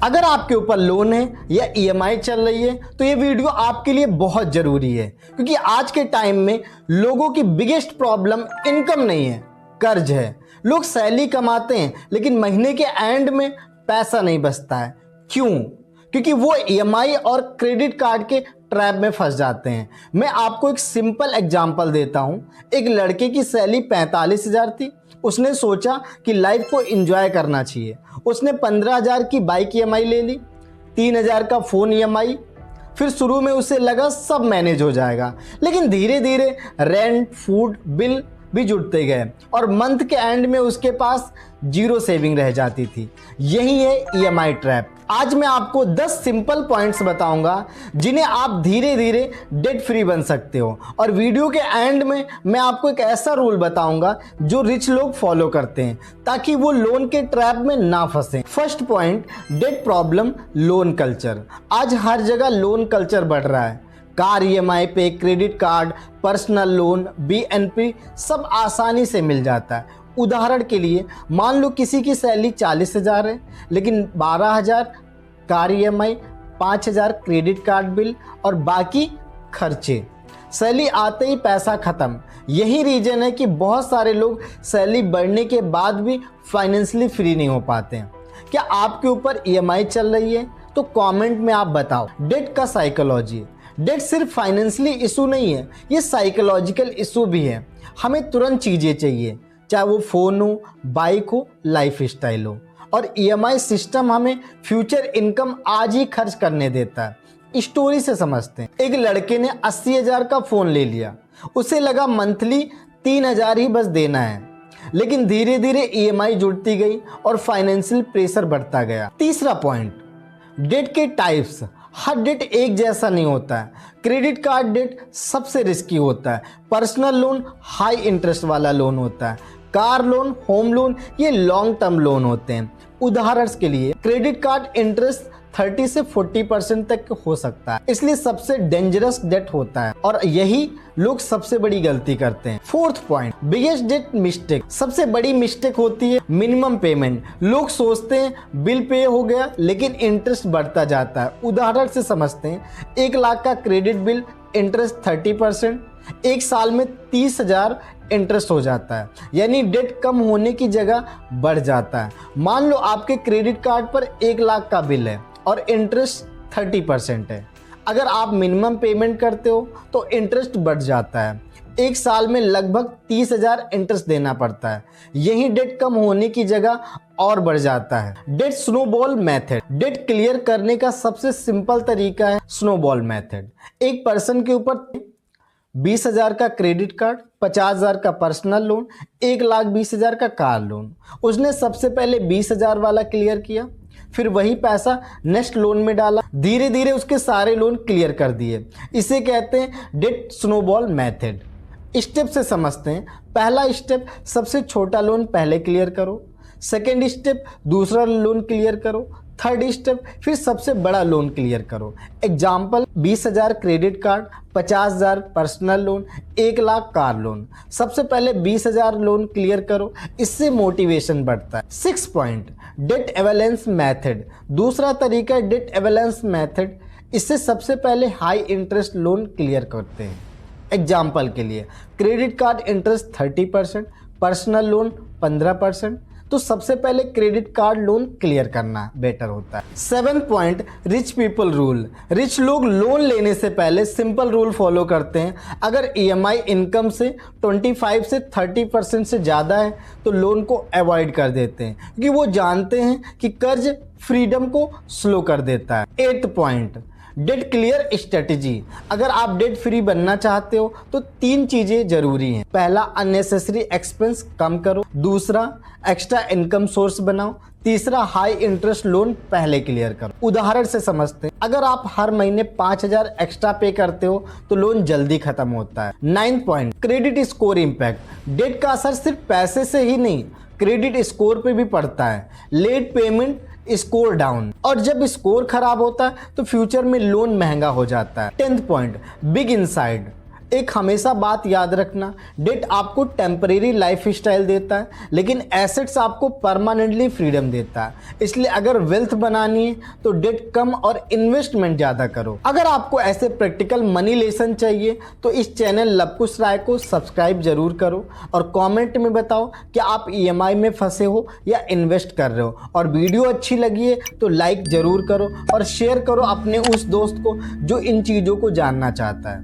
अगर आपके ऊपर लोन है या ईएमआई चल रही है तो ये वीडियो आपके लिए बहुत ज़रूरी है, क्योंकि आज के टाइम में लोगों की बिगेस्ट प्रॉब्लम इनकम नहीं है, कर्ज है। लोग सैलरी कमाते हैं लेकिन महीने के एंड में पैसा नहीं बचता है। क्यों? क्योंकि वो ईएमआई और क्रेडिट कार्ड के ट्रैप में फंस जाते हैं। मैं आपको एक सिंपल एग्जांपल देता हूं। एक लड़के की सैलरी 45,000 थी। उसने सोचा कि लाइफ को एंजॉय करना चाहिए। उसने 15,000 की बाइक ईएमआई ले ली, 3,000 का फ़ोन ईएमआई। फिर शुरू में उसे लगा सब मैनेज हो जाएगा, लेकिन धीरे धीरे रेंट, फूड बिल भी जुड़ते गए और मंथ के एंड में उसके पास जीरो सेविंग रह जाती थी। यही है ईएमआई ट्रैप। आज मैं आपको 10 सिंपल पॉइंट्स बताऊंगा जिन्हें आप धीरे धीरे डेट फ्री बन सकते हो, और वीडियो के एंड में मैं आपको एक ऐसा रूल बताऊंगा जो रिच लोग फॉलो करते हैं ताकि वो लोन के ट्रैप में ना फंसे। First point, debt problem loan culture. आज हर जगह लोन कल्चर बढ़ रहा है। कार ईएमआई पे, credit card, personal loan, BNP सब आसानी से मिल जाता है। उदाहरण के लिए मान लो किसी की सैलरी 40,000 है लेकिन 12,000 car EMI, 5,000 credit card bill और बाकी खर्चे। सैलरी आते ही पैसा खत्म। यही रीजन है कि बहुत सारे लोग सैलरी बढ़ने के बाद भी फाइनेंशियली फ्री नहीं हो पाते हैं। क्या आपके ऊपर ईएमआई चल रही है? तो कमेंट में आप बताओ। डेट का साइकोलॉजी। डेट सिर्फ फाइनेंशियली इशू नहीं है, ये साइकोलॉजिकल इशू भी है। हमें तुरंत चीज़ें चाहिए, चाहे वो फ़ोन हो, बाइक हो, लाइफ स्टाइल हो, और ईएमआई सिस्टम हमें फ्यूचर इनकम आज ही खर्च करने देता है। स्टोरी से समझते हैं। एक लड़के ने 80,000 का फ़ोन ले लिया। उसे लगा मंथली 3,000 ही बस देना है, लेकिन धीरे धीरे ईएमआई जुड़ती गई और फाइनेंशियल प्रेशर बढ़ता गया। तीसरा पॉइंट, डेट के टाइप्स। हर डेट एक जैसा नहीं होता है। क्रेडिट कार्ड डेट सबसे रिस्की होता है। पर्सनल लोन हाई इंटरेस्ट वाला लोन होता है। कार लोन, होम लोन ये लॉन्ग टर्म लोन होते हैं। उदाहरण के लिए क्रेडिट कार्ड इंटरेस्ट 30 से 40% तक हो सकता है, इसलिए सबसे डेंजरस डेट होता है और यही लोग सबसे बड़ी गलती करते हैं। Fourth point, biggest debt mistake. सबसे बड़ी मिस्टेक होती है मिनिमम पेमेंट। लोग सोचते हैं बिल पे हो गया लेकिन इंटरेस्ट बढ़ता जाता है। उदाहरण से समझते हैं। 1 लाख का क्रेडिट बिल, इंटरेस्ट 30%, 1 साल में 30,000 इंटरेस्ट हो जाता है, यानी डेट कम होने की जगह बढ़ जाता है। मान लो आपके क्रेडिट कार्ड पर 1 लाख का बिल है और इंटरेस्ट 30% है। अगर आप मिनिमम पेमेंट करते हो तो इंटरेस्ट बढ़ जाता है। 1 साल में लगभग 30,000 इंटरेस्ट देना पड़ता है। यही डेट कम होने की जगह और बढ़ जाता है। Debt snowball method. Debt clear करने का सबसे सिंपल तरीका है स्नोबॉल मेथड। एक पर्सन के ऊपर 20,000 का क्रेडिट कार्ड, 50,000 का पर्सनल लोन, 1,20,000 का कार लोन। उसने सबसे पहले 20,000 वाला क्लियर किया, फिर वही पैसा नेक्स्ट लोन में डाला। धीरे धीरे उसके सारे लोन क्लियर कर दिए। इसे कहते हैं डेट स्नोबॉल मेथड। स्टेप से समझते हैं। पहला स्टेप, सबसे छोटा लोन पहले क्लियर करो। सेकेंड स्टेप, दूसरा लोन क्लियर करो। थर्ड स्टेप, फिर सबसे बड़ा लोन क्लियर करो। Example, 20,000 credit card, 50,000 personal loan, 1 lakh car loan. सबसे पहले 20,000 लोन क्लियर करो, इससे मोटिवेशन बढ़ता है। 6 पॉइंट, डेट एवेलेंस मेथड। दूसरा तरीका है डेट एवेलेंस मेथड। इससे सबसे पहले हाई इंटरेस्ट लोन क्लियर करते हैं। एग्जाम्पल के लिए credit card interest 30%, personal loan 15%, तो सबसे पहले क्रेडिट कार्ड लोन क्लियर करना बेटर होता है। 7 point, rich people rule. Rich लोग लोन लेने से पहले सिंपल रूल फॉलो करते हैं। अगर ईएमआई इनकम से 25 से 30% से ज़्यादा है तो लोन को अवॉइड कर देते हैं, क्योंकि वो जानते हैं कि कर्ज फ्रीडम को स्लो कर देता है। 8 पॉइंट, डेट क्लियर स्ट्रेटजी। अगर आप डेट फ्री बनना चाहते हो तो 3 चीजें जरूरी हैं। पहला, अननेसेसरी एक्सपेंस कम करो। दूसरा, एक्स्ट्रा इनकम सोर्स बनाओ। तीसरा, हाई इंटरेस्ट लोन पहले क्लियर करो। उदाहरण से समझते हैं। अगर आप हर महीने 5,000 एक्स्ट्रा पे करते हो तो लोन जल्दी खत्म होता है। 9 point, credit score impact. Debt का असर सिर्फ पैसे से ही नहीं, क्रेडिट स्कोर पे भी पड़ता है। लेट पेमेंट, स्कोर डाउन, और जब स्कोर खराब होता है तो फ्यूचर में लोन महंगा हो जाता है। 10th point, big inside. एक हमेशा बात याद रखना, डेट आपको टेम्परेरी लाइफ स्टाइल देता है, लेकिन एसेट्स आपको परमानेंटली फ्रीडम देता है। इसलिए अगर वेल्थ बनानी है तो डेट कम और इन्वेस्टमेंट ज़्यादा करो। अगर आपको ऐसे प्रैक्टिकल मनी लेसन चाहिए तो इस चैनल लवकुश राय को सब्सक्राइब जरूर करो और कमेंट में बताओ कि आप ईएमआई में फंसे हो या इन्वेस्ट कर रहे हो। और वीडियो अच्छी लगी है तो लाइक जरूर करो और शेयर करो अपने उस दोस्त को जो इन चीज़ों को जानना चाहता है।